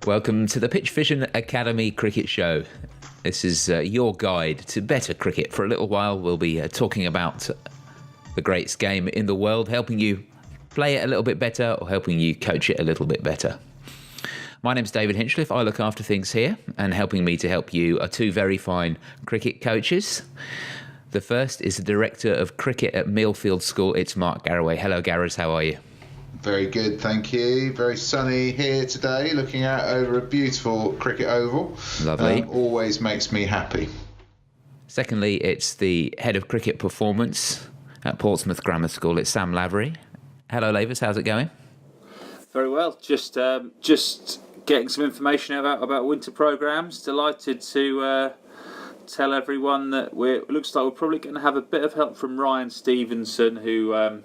Welcome to the PitchVision Academy Cricket Show. This is your guide to better cricket. For a little while, we'll be talking about the greatest game in the world, helping you play it a little bit better or helping you coach it a little bit better. My name's David Hinchliffe. I look after things here, and helping me to help you are two very fine cricket coaches. The first is the Director of Cricket at Millfield School. It's Mark Garaway. Hello, Garras. How are you? Very good, thank you. Very sunny here today, looking out over a beautiful cricket oval. Lovely. Always makes me happy. Secondly, it's the Head of Cricket Performance at Portsmouth Grammar School. It's Sam Lavery. Hello, Lavers. How's it going? Very well. Just getting some information about winter programmes. Delighted to tell everyone that it looks like we're probably going to have a bit of help from Ryan Stevenson, who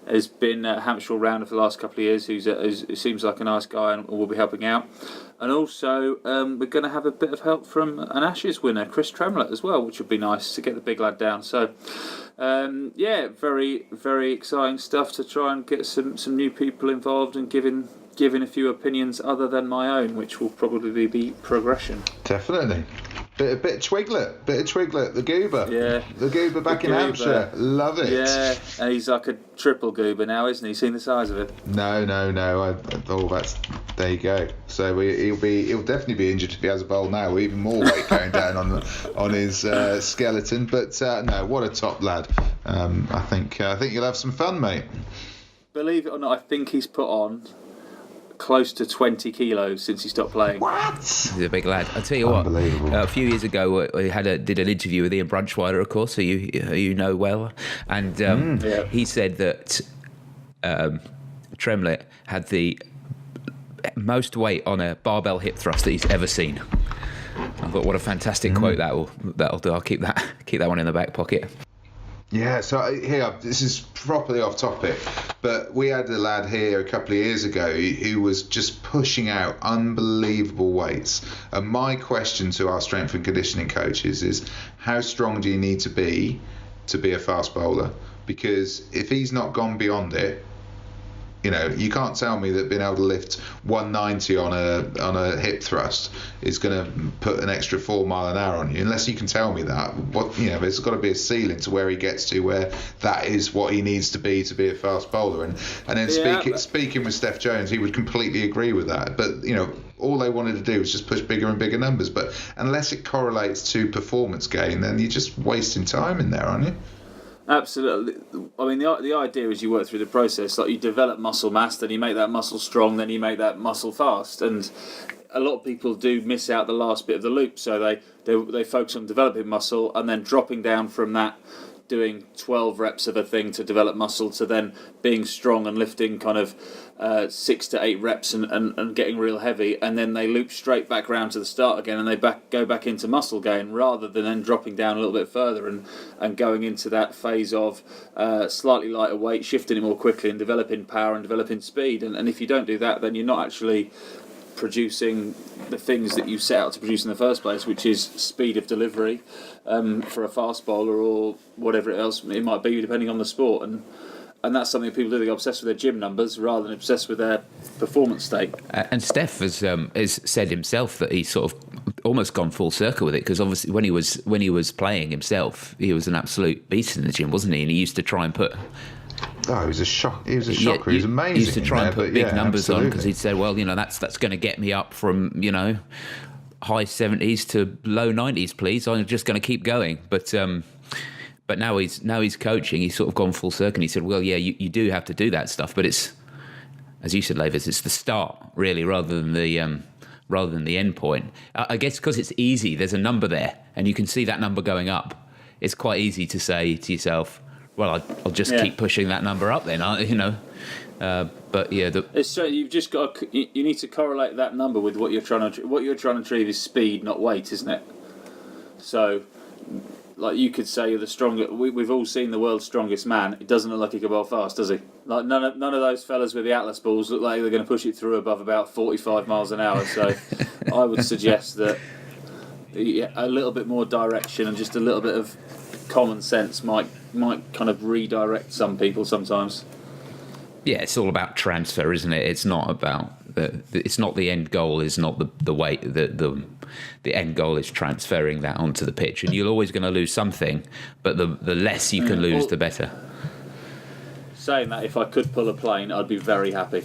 has been at Hampshire All-Rounder for the last couple of years, who seems like a nice guy and will be helping out. And also, we're going to have a bit of help from an Ashes winner, Chris Tremlett, as well, which would be nice to get the big lad down. So, very, very exciting stuff to try and get some new people involved and giving a few opinions other than my own, which will probably be progression. Definitely. Bit of Twiglet, the goober. Yeah. The goober back in Hampshire. Love it. Yeah, and he's like a triple goober now, isn't he? Seen the size of it? No. There you go. So he'll definitely be injured if he has a bowl now, with even more weight going down on his skeleton. But no, what a top lad. I think you'll have some fun, mate. Believe it or not, I think he's put on close to 20 kilos since he stopped playing. What? He's a big lad. I'll tell you what, a few years ago we did an interview with Ian Brunchwiler, of course, who you know well, and he said that Tremlett had the most weight on a barbell hip thrust that he's ever seen. I thought, what a fantastic quote that'll do. I'll keep that one in the back pocket. Yeah, so here, this is properly off topic, but we had a lad here a couple of years ago who was just pushing out unbelievable weights. And my question to our strength and conditioning coaches is, how strong do you need to be a fast bowler? Because if he's not gone beyond it, you can't tell me that being able to lift 190 on a hip thrust is going to put an extra 4 mile an hour on you, unless you can tell me that. There's got to be a ceiling to where he gets to, where that is what he needs to be a fast bowler. And then speaking with Steph Jones, he would completely agree with that. But all they wanted to do was just push bigger and bigger numbers. But unless it correlates to performance gain, then you're just wasting time in there, aren't you? Absolutely. I mean, the idea is you work through the process, like you develop muscle mass, then you make that muscle strong, then you make that muscle fast. And a lot of people do miss out the last bit of the loop, so they focus on developing muscle and then dropping down from that, doing 12 reps of a thing to develop muscle, to then being strong and lifting kind of 6 to 8 reps and getting real heavy, and then they loop straight back round to the start again, and they go back into muscle gain, rather than then dropping down a little bit further and going into that phase of slightly lighter weight, shifting it more quickly and developing power and developing speed. And if you don't do that, then you're not actually producing the things that you set out to produce in the first place, which is speed of delivery for a fast bowler or whatever else it might be, depending on the sport. And that's something people do. They get obsessed with their gym numbers rather than obsessed with their performance state. And Steph has said himself that he's sort of almost gone full circle with it, because obviously when he was playing himself, he was an absolute beast in the gym, wasn't he? And he used to try and put... Oh, he was a shocker. He was amazing. He used to try and put big numbers on, because he'd say, well, that's going to get me up from, high 70s to low 90s, please. I'm just going to keep going. But now he's coaching. He's sort of gone full circle. And he said, well, yeah, you do have to do that stuff, but it's, as you said, Lavis, it's the start really, rather than the end point. I guess because it's easy. There's a number there, and you can see that number going up. It's quite easy to say to yourself, well, I'll just keep pushing that number up then, But yeah, it's so you've just got you need to correlate that number with what you're trying to achieve is speed, not weight, isn't it? So, like you could say you're the strongest. We've all seen the world's strongest man. It doesn't look like he can bowl fast, does he? Like none of those fellas with the Atlas balls look like they're going to push it through above about 45 miles an hour. So, I would suggest that a little bit more direction and just a little bit of common sense might kind of redirect some people sometimes. Yeah, it's all about transfer, isn't it? It's not about it's not the end goal. Is not the way the end goal is transferring that onto the pitch, and you're always going to lose something. But the less you can lose, the better. Saying that, if I could pull a plane, I'd be very happy.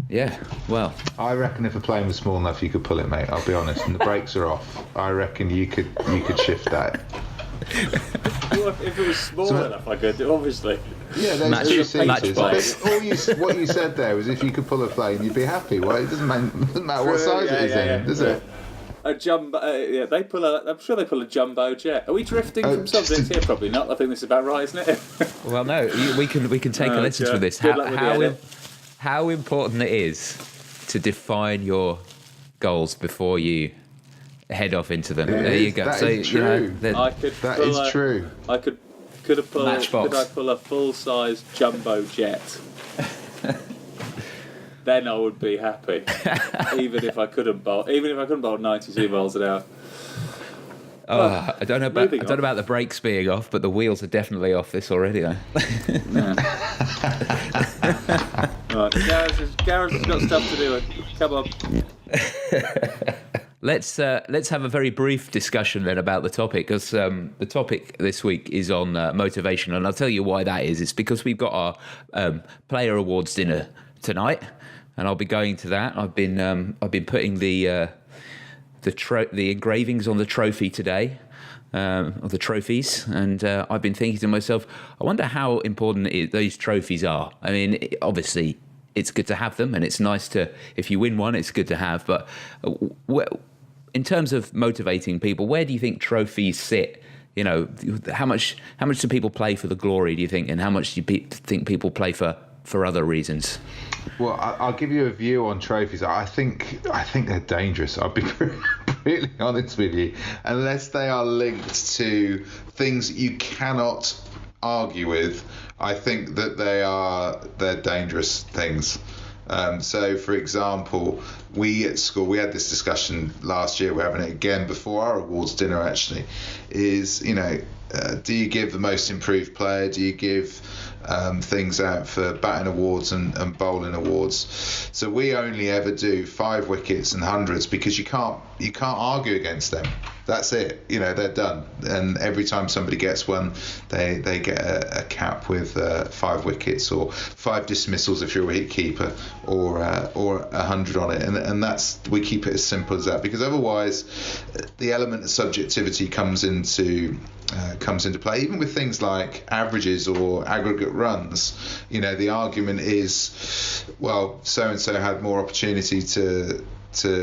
Yeah, well, I reckon if a plane was small enough, you could pull it, mate. I'll be honest, and the brakes are off. I reckon you could shift that. Well, if it was small enough, I could, obviously. Yeah, there's two seaters. Matchbox. What you said there was if you could pull a plane, you'd be happy. Well, it doesn't matter what size it is in, does it? A jumbo, I'm sure they pull a jumbo jet. Are we drifting from subjects here? Probably not. I think this is about right, isn't it? Well, no, we can take a listen to this. How important it is to define your goals before you head off into them. There you go. That is true. That is true. I could have pulled. Matchbox. Could I pull a full-size jumbo jet? Then I would be happy, even if I couldn't bowl 92 miles an hour. I don't know about the brakes being off, but the wheels are definitely off this already, though. Right, Gareth has got stuff to do. Come on. Let's have a very brief discussion then about the topic, because the topic this week is on motivation, and I'll tell you why that is. It's because we've got our player awards dinner tonight, and I'll be going to that. I've been putting the engravings on the trophy today, of the trophies, and I've been thinking to myself, I wonder how important those trophies are. I mean, obviously, it's good to have them, and it's nice to, if you win one, it's good to have. But in terms of motivating people, where do you think trophies sit? You know, how much do people play for the glory, do you think, and how much do you think people play for other reasons? Well, I'll give you a view on trophies. I think they're dangerous. I'll be really honest with you. Unless they are linked to things that you cannot argue with, I think that they're dangerous things. So, for example, we at school, we had this discussion last year, we're having it again before our awards dinner actually, is, do you give the most improved player? Do you give things out for batting awards and bowling awards? So we only ever do 5 wickets and hundreds, because you can't argue against them. That's it. They're done. And every time somebody gets one, they get a cap with 5 wickets or 5 dismissals if you're a wicket keeper, or 100 on it. And we keep it as simple as that, because otherwise the element of subjectivity comes into play, even with things like averages or aggregate runs. The argument is, well, so and so had more opportunity to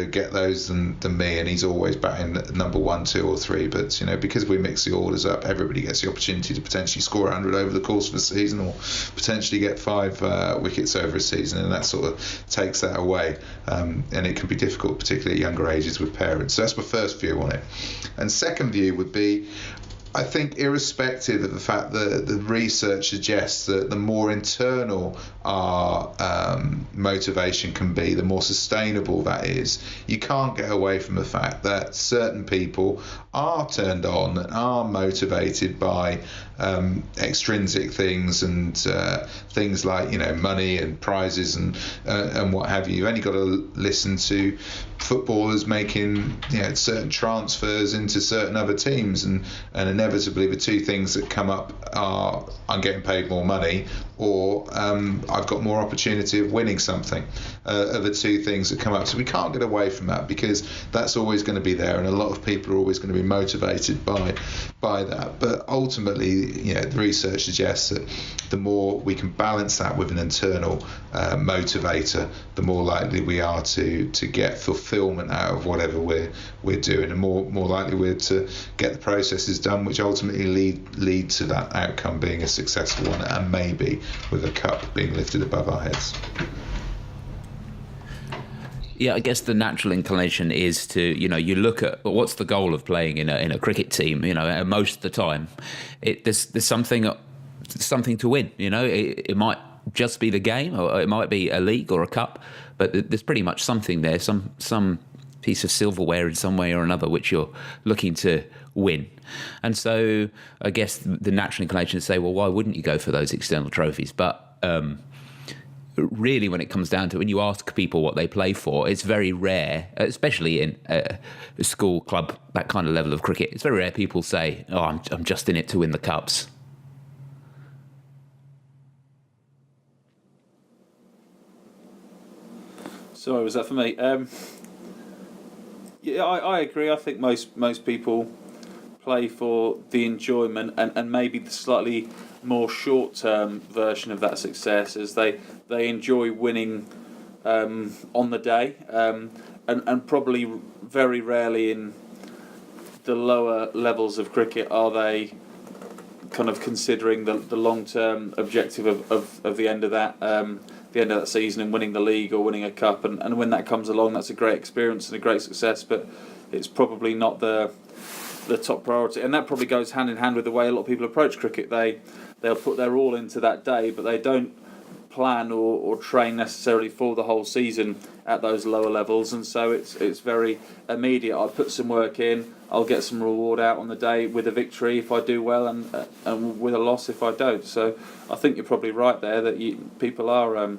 get those than me, and he's always batting number 1, 2 or 3, but because we mix the orders up, everybody gets the opportunity to potentially score 100 over the course of a season, or potentially get 5 wickets over a season, and that sort of takes that away, and it can be difficult, particularly at younger ages with parents. So that's my first view on it. And second view would be, I think, irrespective of the fact that the research suggests that the more internal our motivation can be, the more sustainable that is, you can't get away from the fact that certain people are turned on and are motivated by extrinsic things, and things like money and prizes and what have you. You've only got to listen to footballers making certain transfers into certain other teams, and inevitably the two things that come up are, I'm getting paid more money, or I've got more opportunity of winning something, are the two things that come up. So we can't get away from that, because that's always going to be there, and a lot of people are always going to be motivated by that. But ultimately, the research suggests that the more we can balance that with an internal motivator, the more likely we are to get fulfillment out of whatever we're doing, and more likely we're to get the processes done which ultimately lead to that outcome being a successful one, and maybe with a cup being lifted above our heads. Yeah, I guess the natural inclination is to, you look at what's the goal of playing in a cricket team. Most of the time, there's something to win. It might just be the game, or it might be a league or a cup, but there's pretty much something there, some piece of silverware in some way or another which you're looking to win. And so I guess the natural inclination is to say, well, why wouldn't you go for those external trophies? But really, when it comes down to it, when you ask people what they play for, it's very rare, especially in a school club, that kind of level of cricket. It's very rare people say, "Oh, I'm just in it to win the cups." Sorry, was that for me? Yeah, I agree. I think most people play for the enjoyment and maybe the slightly more short-term version of that success, as they enjoy winning on the day, and probably very rarely in the lower levels of cricket are they kind of considering the long-term objective of the end of that season and winning the league or winning a cup, and when that comes along, that's a great experience and a great success, but it's probably not the top priority, and that probably goes hand in hand with the way a lot of people approach cricket. They'll put their all into that day, but they don't plan or train necessarily for the whole season at those lower levels, and so it's very immediate. I put some work in, I'll get some reward out on the day with a victory if I do well, and with a loss if I don't. So I think you're probably right there that people are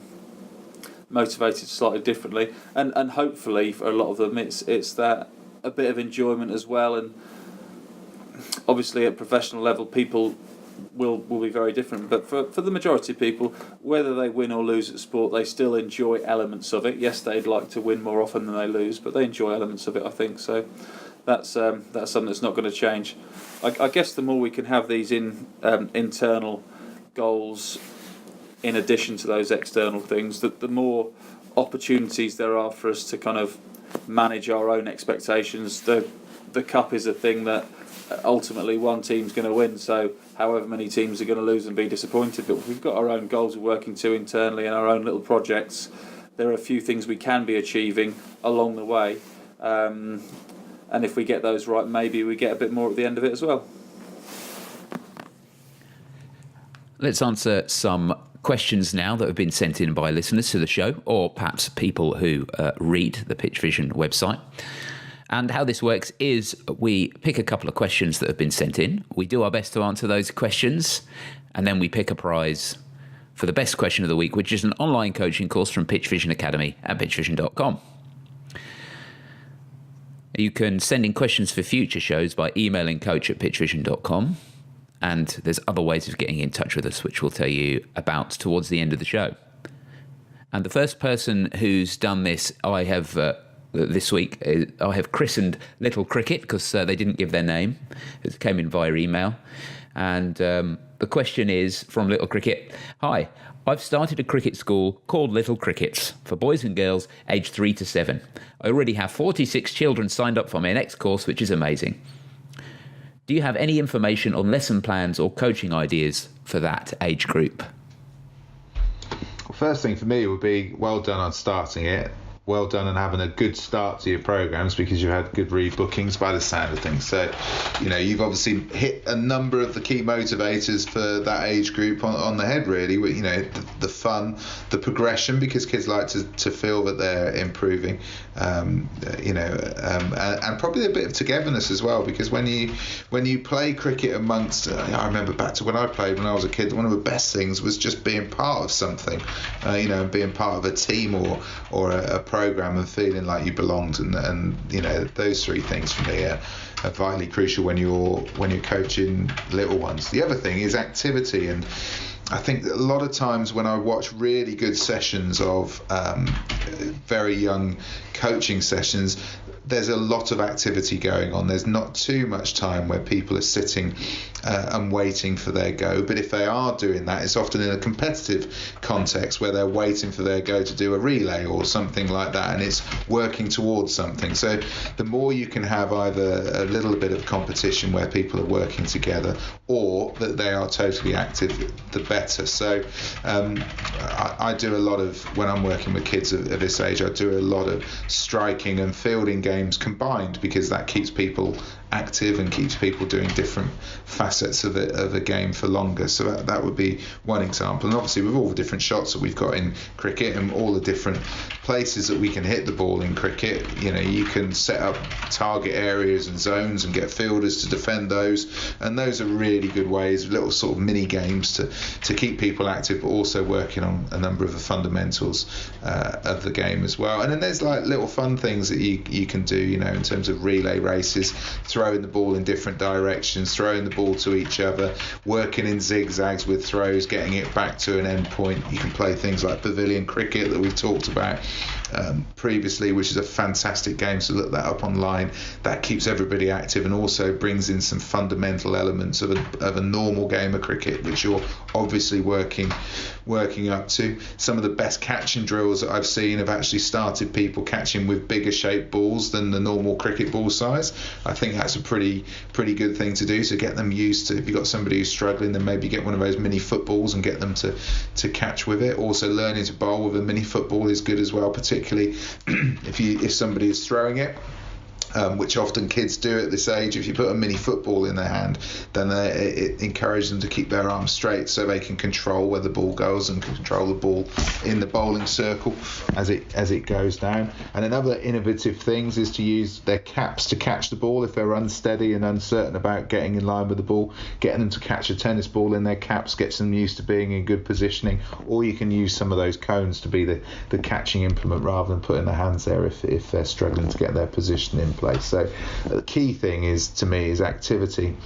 motivated slightly differently, and hopefully for a lot of them it's that a bit of enjoyment as well. And obviously at professional level people will be very different, but for the majority of people, whether they win or lose at sport, they still enjoy elements of it. Yes, they'd like to win more often than they lose, but they enjoy elements of it, I think. So that's something that's not going to change. I guess the more we can have these internal goals in addition to those external things, the more opportunities there are for us to kind of manage our own expectations. The cup is a thing that ultimately one team's going to win, so however many teams are going to lose and be disappointed, but if we've got our own goals we're working to internally and our own little projects, there are a few things we can be achieving along the way, and if we get those right, maybe we get a bit more at the end of it as well. Let's answer some questions now that have been sent in by listeners to the show, or perhaps people who read the PitchVision website. And how this works is we pick a couple of questions that have been sent in. We do our best to answer those questions, and then we pick a prize for the best question of the week, which is an online coaching course from PitchVision Academy at pitchvision.com. You can send in questions for future shows by emailing coach@pitchvision.com. And there's other ways of getting in touch with us, which we'll tell you about towards the end of the show. And the first person who's done this, I have this week, I have christened Little Cricket, because they didn't give their name. It came in via email. And the question is from Little Cricket: Hi, I've started a cricket school called Little Crickets for boys and girls aged 3 to 7. I already have 46 children signed up for my next course, which is amazing. Do you have any information on lesson plans or coaching ideas for that age group? Well, first thing for me would be well done on starting it. Well done on having a good start to your programs, because you had good rebookings by the sound of things. So, you've obviously hit a number of the key motivators for that age group on the head, really. The fun, the progression, because kids like to feel that they're improving, and probably a bit of togetherness as well, because when you play cricket amongst, I remember back to when I played when I was a kid, one of the best things was just being part of something, being part of a team or a program and feeling like you belonged, and those three things for me are vitally crucial when you're coaching little ones. The other thing is activity, and I think that a lot of times when I watch really good sessions of very young coaching sessions, there's a lot of activity going on. There's not too much time where people are sitting and waiting for their go. But if they are doing that, it's often in a competitive context where they're waiting for their go to do a relay or something like that, and it's working towards something. So the more you can have either a little bit of competition where people are working together, or that they are totally active, the better. So I do a lot of, when I'm working with kids of this age, I do a lot of striking and fielding games combined, because that keeps people active and keeps people doing different facets of a game for longer. So that would be one example. And obviously with all the different shots that we've got in cricket and all the different places that we can hit the ball in cricket, you can set up target areas and zones and get fielders to defend those, and those are really good ways, little sort of mini games to to keep people active, but also working on a number of the fundamentals of the game as well. And then there's like little fun things that you can do, you know, in terms of relay races, throwing the ball in different directions, throwing the ball to each other, working in zigzags with throws, getting it back to an end point. You can play things like pavilion cricket that we've talked about previously, which is a fantastic game, so look that up online. That keeps everybody active and also brings in some fundamental elements of a normal game of cricket, which you're obviously working up to. Some of the best catching drills that I've seen have actually started people catching with bigger shaped balls than the normal cricket ball size. I think that's a pretty good thing to do, so get them used to, if you've got somebody who's struggling, then maybe get one of those mini footballs and get them to catch with it. Also learning to bowl with a mini football is good as well, particularly if somebody is throwing it, which often kids do at this age. If you put a mini football in their hand, then it encourages them to keep their arms straight so they can control where the ball goes and control the ball in the bowling circle as it goes down. And another innovative things is to use their caps to catch the ball if they're unsteady and uncertain about getting in line with the ball. Getting them to catch a tennis ball in their caps gets them used to being in good positioning. Or you can use some of those cones to be the catching implement rather than putting their hands there if they're struggling to get their position in place. So the key thing is activity,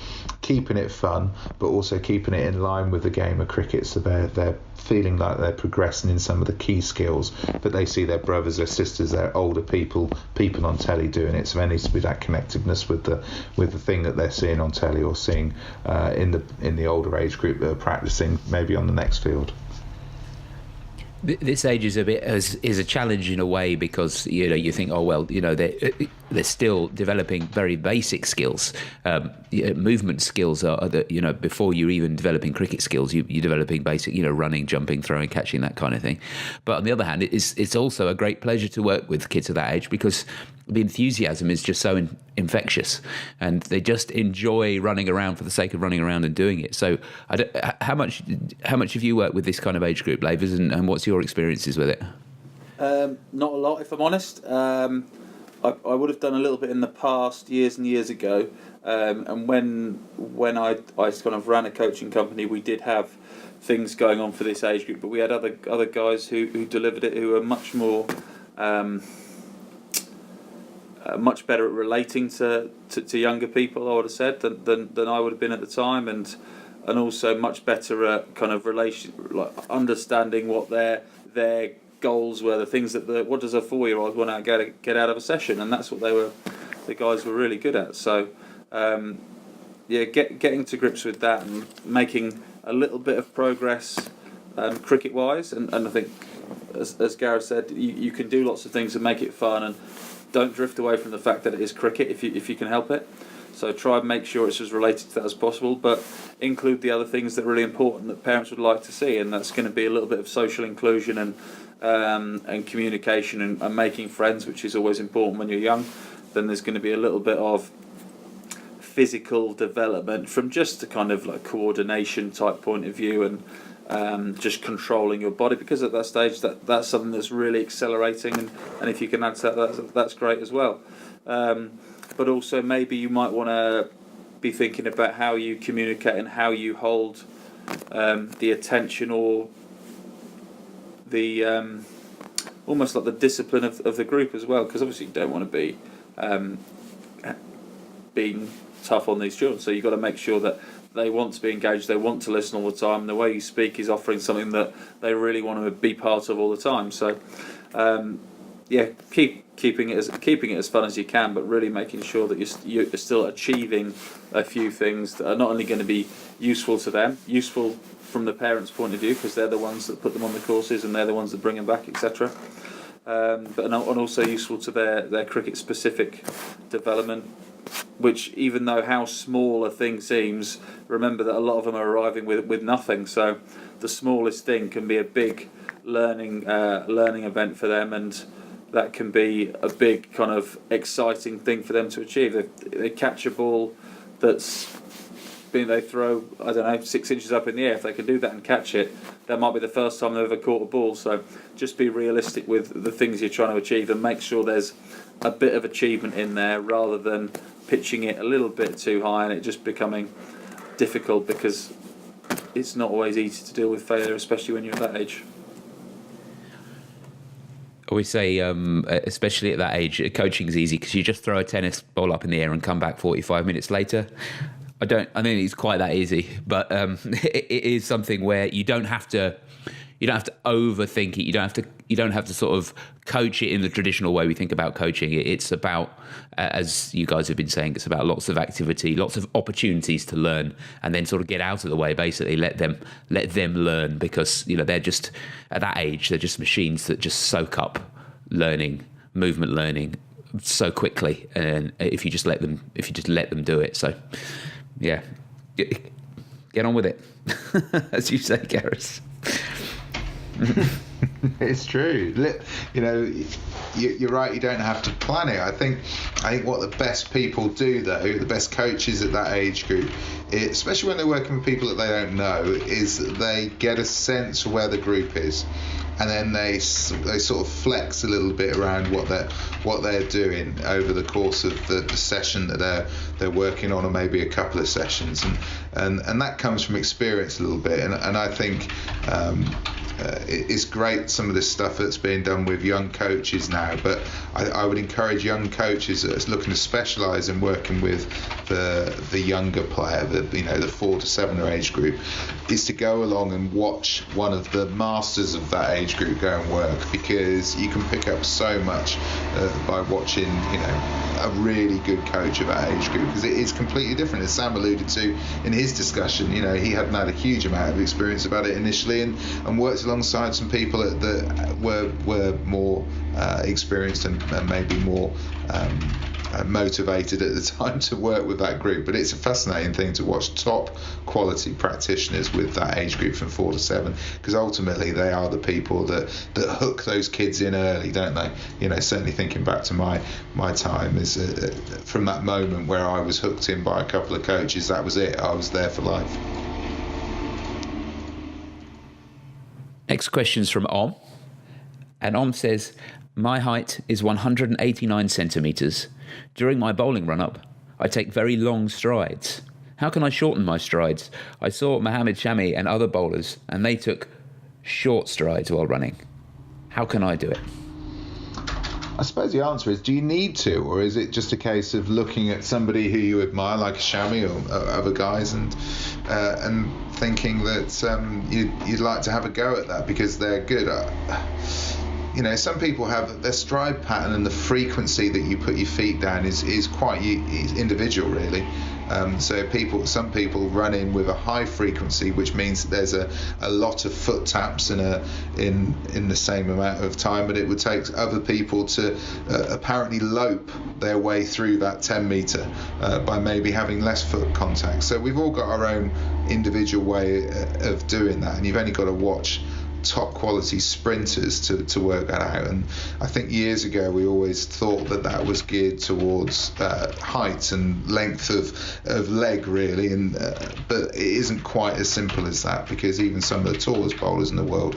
keeping it fun, but also keeping it in line with the game of cricket, so they're feeling like they're progressing in some of the key skills, but they see their brothers, their sisters, their older people on telly doing it, so there needs to be that connectiveness with the thing that they're seeing on telly or seeing in the older age group that are practicing maybe on the next field. This age is a challenge in a way, because you think, oh well, they're still developing very basic skills. Movement skills are before you're even developing cricket skills, you're developing basic, running, jumping, throwing, catching, that kind of thing. But on the other hand, it's also a great pleasure to work with kids of that age, because the enthusiasm is just so infectious, and they just enjoy running around for the sake of running around and doing it. So, how much have you worked with this kind of age group, Lavers, and what's your experiences with it? Not a lot, if I'm honest. I would have done a little bit in the past, years and years ago. And when I kind of ran a coaching company, we did have things going on for this age group, but we had other guys who delivered it, who were much more. Much better at relating to younger people, I would have said, than I would have been at the time, and also much better at kind of understanding what their goals were, the things that what does a 4-year-old want to get out of a session, and that's what the guys were really good at. So getting to grips with that and making a little bit of progress cricket wise, and I think as Gareth said, you can do lots of things and make it fun, and don't drift away from the fact that it is cricket if you can help it. So try and make sure it's as related to that as possible, but include the other things that are really important that parents would like to see, and that's going to be a little bit of social inclusion and communication and making friends, which is always important when you're young. Then there's going to be a little bit of physical development from just a kind of like coordination type point of view, and just controlling your body, because at that stage that's something that's really accelerating, and if you can add to that's great as well. But also maybe you might want to be thinking about how you communicate and how you hold the attention, or the almost like the discipline of the group as well, because obviously you don't want to be being tough on these children, so you've got to make sure that they want to be engaged, they want to listen all the time, and the way you speak is offering something that they really want to be part of all the time. So keeping it as fun as you can, but really making sure that you're still achieving a few things that are not only going to be useful to them, useful from the parents' point of view, because they're the ones that put them on the courses and they're the ones that bring them back, etc. And also useful to their cricket specific development, which, even though how small a thing seems, remember that a lot of them are arriving with nothing, so the smallest thing can be a big learning event for them, and that can be a big kind of exciting thing for them to achieve. If they catch a ball they throw, 6 inches up in the air, if they can do that and catch it, that might be the first time they've ever caught a ball. So just be realistic with the things you're trying to achieve, and make sure there's a bit of achievement in there, rather than pitching it a little bit too high and it just becoming difficult, because it's not always easy to deal with failure, especially when you're at that age. I always say, especially at that age, coaching is easy because you just throw a tennis ball up in the air and come back 45 minutes later. I think it's quite that easy, but it is something where you don't have to overthink it. You don't have to sort of coach it in the traditional way we think about coaching. It's about, as you guys have been saying, it's about lots of activity, lots of opportunities to learn, and then sort of get out of the way. Basically, let them learn, because they're just at that age. They're just machines that just soak up movement learning so quickly. And if you just let them do it, so yeah, get on with it, as you say, Gareth. It's true. You're right. You don't have to plan it. I think what the best people do, though, the best coaches at that age group, especially when they're working with people that they don't know, is that they get a sense of where the group is, and then they sort of flex a little bit around what they're doing over the course of the session that they're working on, or maybe a couple of sessions, and that comes from experience a little bit, and I think. It's great, some of this stuff that's being done with young coaches now, but I would encourage young coaches that's looking to specialise in working with the younger player, the 4 to 7 age group, is to go along and watch one of the masters of that age group go and work, because you can pick up so much by watching a really good coach of that age group, because it is completely different, as Sam alluded to in his discussion. He hadn't had a huge amount of experience about it initially, and worked alongside some people that were more experienced and maybe more motivated at the time to work with that group. But it's a fascinating thing to watch top quality practitioners with that age group from 4 to 7, because ultimately they are the people that hook those kids in early, don't they? Certainly thinking back to my time, is from that moment where I was hooked in by a couple of coaches, that was it. I was there for life. Next question's from Om, and Om says, my height is 189 centimetres. During my bowling run-up, I take very long strides. How can I shorten my strides? I saw Mohammed Shami and other bowlers, and they took short strides while running. How can I do it? I suppose the answer is, do you need to, or is it just a case of looking at somebody who you admire, like Shami or other guys, and thinking that you'd like to have a go at that because they're good? Some people have their stride pattern, and the frequency that you put your feet down is quite individual, really. Some people run in with a high frequency, which means that there's a lot of foot taps in the same amount of time, but it would take other people to apparently lope their way through that 10 metre by maybe having less foot contact. So we've all got our own individual way of doing that, and you've only got to watch top quality sprinters to work that out. And I think years ago we always thought that was geared towards height and length of leg, really, and but it isn't quite as simple as that, because even some of the tallest bowlers in the world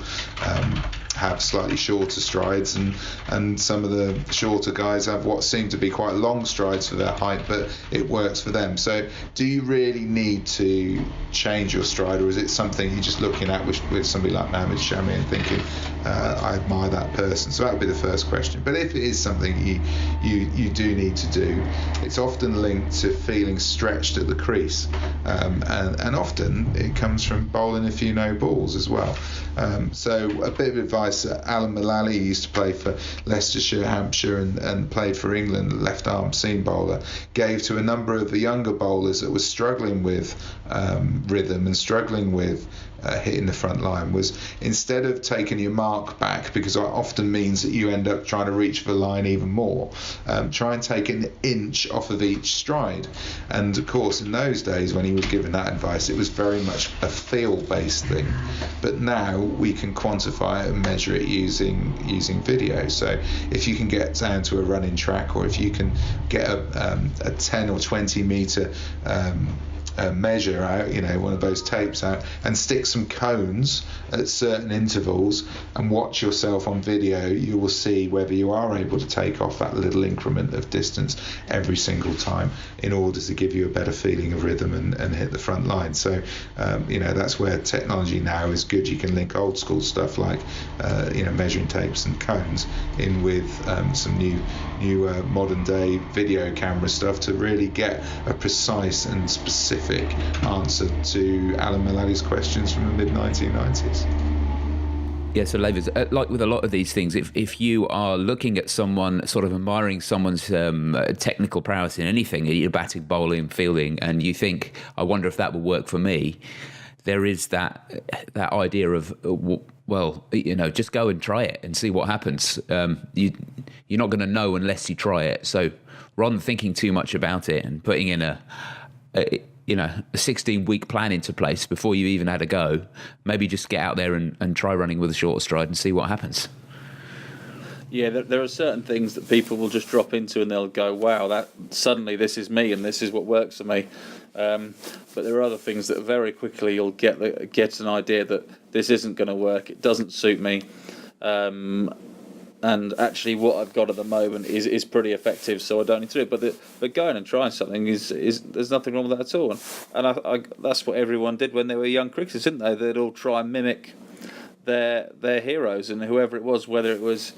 have slightly shorter strides, and some of the shorter guys have what seem to be quite long strides for their height, but it works for them. So do you really need to change your stride, or is it something you're just looking at with somebody like Mohammed Shami and thinking, I admire that person? So that would be the first question. But if it is something you do need to do, it's often linked to feeling stretched at the crease, and often it comes from bowling a few no balls as well. So a bit of advice, Alan Mullally used to play for Leicestershire, Hampshire, and played for England, left arm seam bowler, gave to a number of the younger bowlers that were struggling with rhythm and struggling with hitting the front line, was, instead of taking your mark back, because it often means that you end up trying to reach for the line even more, try and take an inch off of each stride. And of course, in those days when he was giving that advice, it was very much a feel-based thing, but now we can quantify it and measure it using video. So if you can get down to a running track, or if you can get a 10 or 20 metre measure out, one of those tapes out, and stick some cones at certain intervals and watch yourself on video, you will see whether you are able to take off that little increment of distance every single time in order to give you a better feeling of rhythm and hit the front line. So, that's where technology now is good. You can link old school stuff like, measuring tapes and cones in with some new modern day video camera stuff to really get a precise and specific answer to Alan Mullally's questions from the mid-1990s. Yeah, so Lavers, like with a lot of these things, if you are looking at someone, sort of admiring someone's technical prowess in anything, either batting, bowling, fielding, and you think, I wonder if that will work for me, there is that idea of, just go and try it and see what happens. You're not going to know unless you try it. So rather than thinking too much about it and putting in a 16-week plan into place before you even had a go, maybe just get out there and try running with a shorter stride and see what happens. Yeah, there are certain things that people will just drop into and they'll go, wow, that suddenly this is me and this is what works for me. But there are other things that very quickly you'll get an idea that this isn't going to work, it doesn't suit me. And actually what I've got at the moment is pretty effective, so I don't need to do it. But going and trying something is there's nothing wrong with that at all. And I that's what everyone did when they were young cricketers, didn't they? They'd all try and mimic their heroes, and whoever it was, whether it was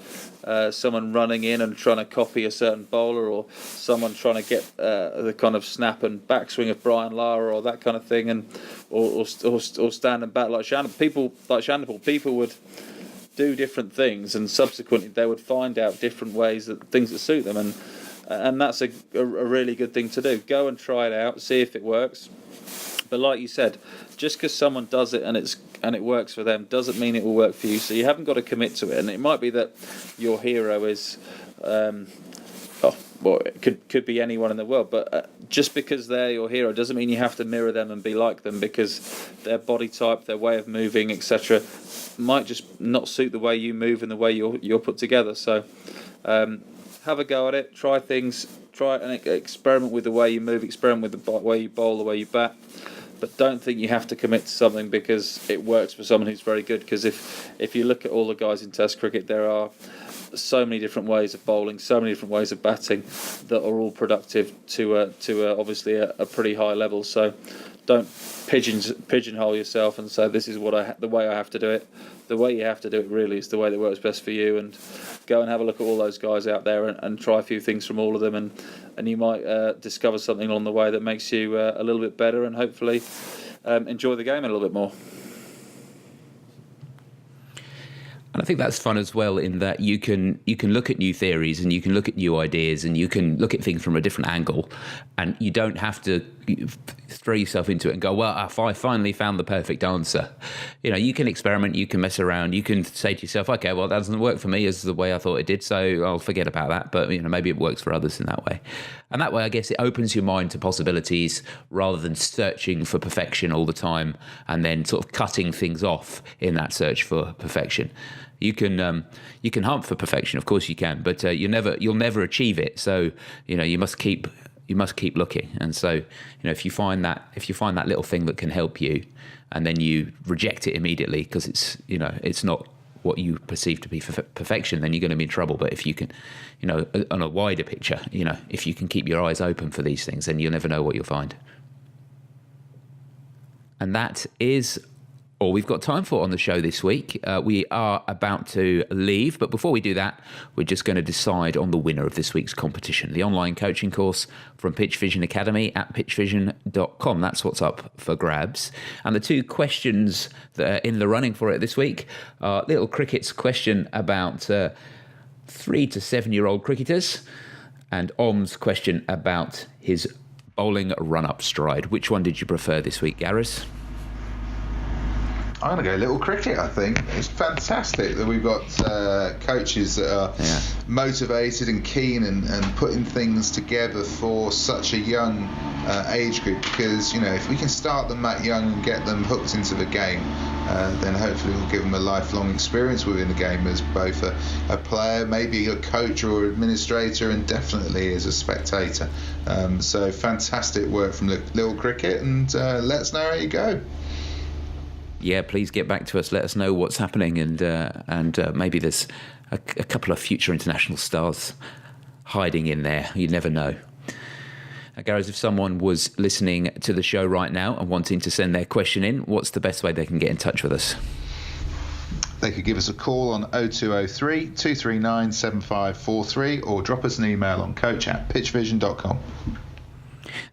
someone running in and trying to copy a certain bowler, or someone trying to get the kind of snap and backswing of Brian Lara or that kind of thing, and or stand and bat like Shandapal. People would do different things, and subsequently they would find out different ways, things that suit them, and that's a really good thing to do. Go and try it out, see if it works. But like you said, just because someone does it and it works for them doesn't mean it will work for you. So you haven't got to commit to it. And it might be that your hero is, it could be anyone in the world. But just because they're your hero doesn't mean you have to mirror them and be like them, because their body type, their way of moving, etc., might just not suit the way you move and the way you're put together. So have a go at it. Try things. Try and experiment with the way you move. Experiment with the way you bowl, the way you bat. But don't think you have to commit to something because it works for someone who's very good. Because if you look at all the guys in Test cricket, there are so many different ways of bowling, so many different ways of batting that are all productive to obviously a pretty high level. So don't pigeonhole yourself and say this is the way I have to do it. The way you have to do it really is the way that works best for you. And go and have a look at all those guys out there and try a few things from all of them, and you might discover something along the way that makes you a little bit better, and hopefully enjoy the game a little bit more. And I think that's fun as well, in that you can look at new theories and you can look at new ideas and you can look at things from a different angle, and you don't have to throw yourself into it and go, well, I finally found the perfect answer. You can experiment, you can mess around, you can say to yourself, okay, well, that doesn't work for me as the way I thought it did, so I'll forget about that. But maybe it works for others in that way. And that way, I guess, it opens your mind to possibilities rather than searching for perfection all the time and then sort of cutting things off in that search for perfection. You can hunt for perfection, of course you can, but you'll never achieve it. So you must keep looking. And so if you find that little thing that can help you, and then you reject it immediately because it's not what you perceive to be perfection, then you're going to be in trouble. But if you can, on a wider picture, if you can keep your eyes open for these things, then you'll never know what you'll find. And that is all we've got time for on the show this week. We are about to leave, but before we do that, we're just going to decide on the winner of this week's competition, the online coaching course from PitchVision Academy at pitchvision.com. That's what's up for grabs. And the two questions that are in the running for it this week are Little Cricket's question about 3 to 7-year-old cricketers, and Om's question about his bowling run-up stride. Which one did you prefer this week, Gareth? I'm going to go little cricket, I think. It's fantastic that we've got coaches that are motivated and keen and putting things together for such a young age group, because, you know, if we can start them that young and get them hooked into the game, then hopefully we'll give them a lifelong experience within the game as both a player, maybe a coach or administrator, and definitely as a spectator. So fantastic work from Little Cricket, and let us know how you go. Yeah, please get back to us. Let us know what's happening, and maybe there's a couple of future international stars hiding in there. You never know. Gareth, if someone was listening to the show right now and wanting to send their question in, what's the best way they can get in touch with us? They could give us a call on 0203 239 7543 or drop us an email on coach@pitchvision.com.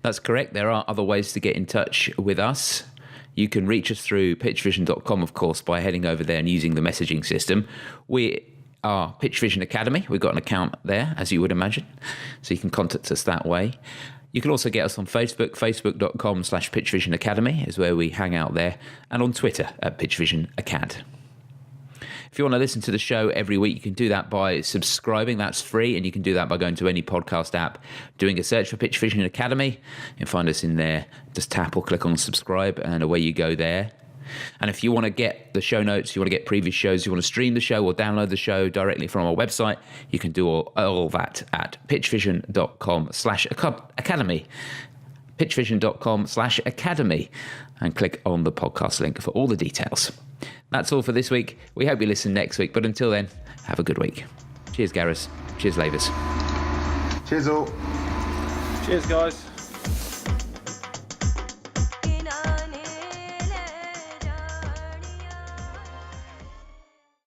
That's correct. There are other ways to get in touch with us. You can reach us through pitchvision.com, of course, by heading over there and using the messaging system. We are PitchVision Academy. We've got an account there, as you would imagine, so you can contact us that way. You can also get us on Facebook. Facebook.com/PitchVision Academy is where we hang out there, and on Twitter at PitchVision Acad. If you want to listen to the show every week, you can do that by subscribing. That's free, and you can do that by going to any podcast app, doing a search for PitchVision Academy. You'll find us in there. Just tap or click on subscribe, and away you go there. And if you want to get the show notes, you want to get previous shows, you want to stream the show or download the show directly from our website, you can do all that at pitchvision.com/academy. pitchvision.com/academy, and click on the podcast link for all the details. That's all for this week. We hope you listen next week, but until then, have a good week. Cheers, Gareth. Cheers, Lavers. Cheers all. Cheers, guys.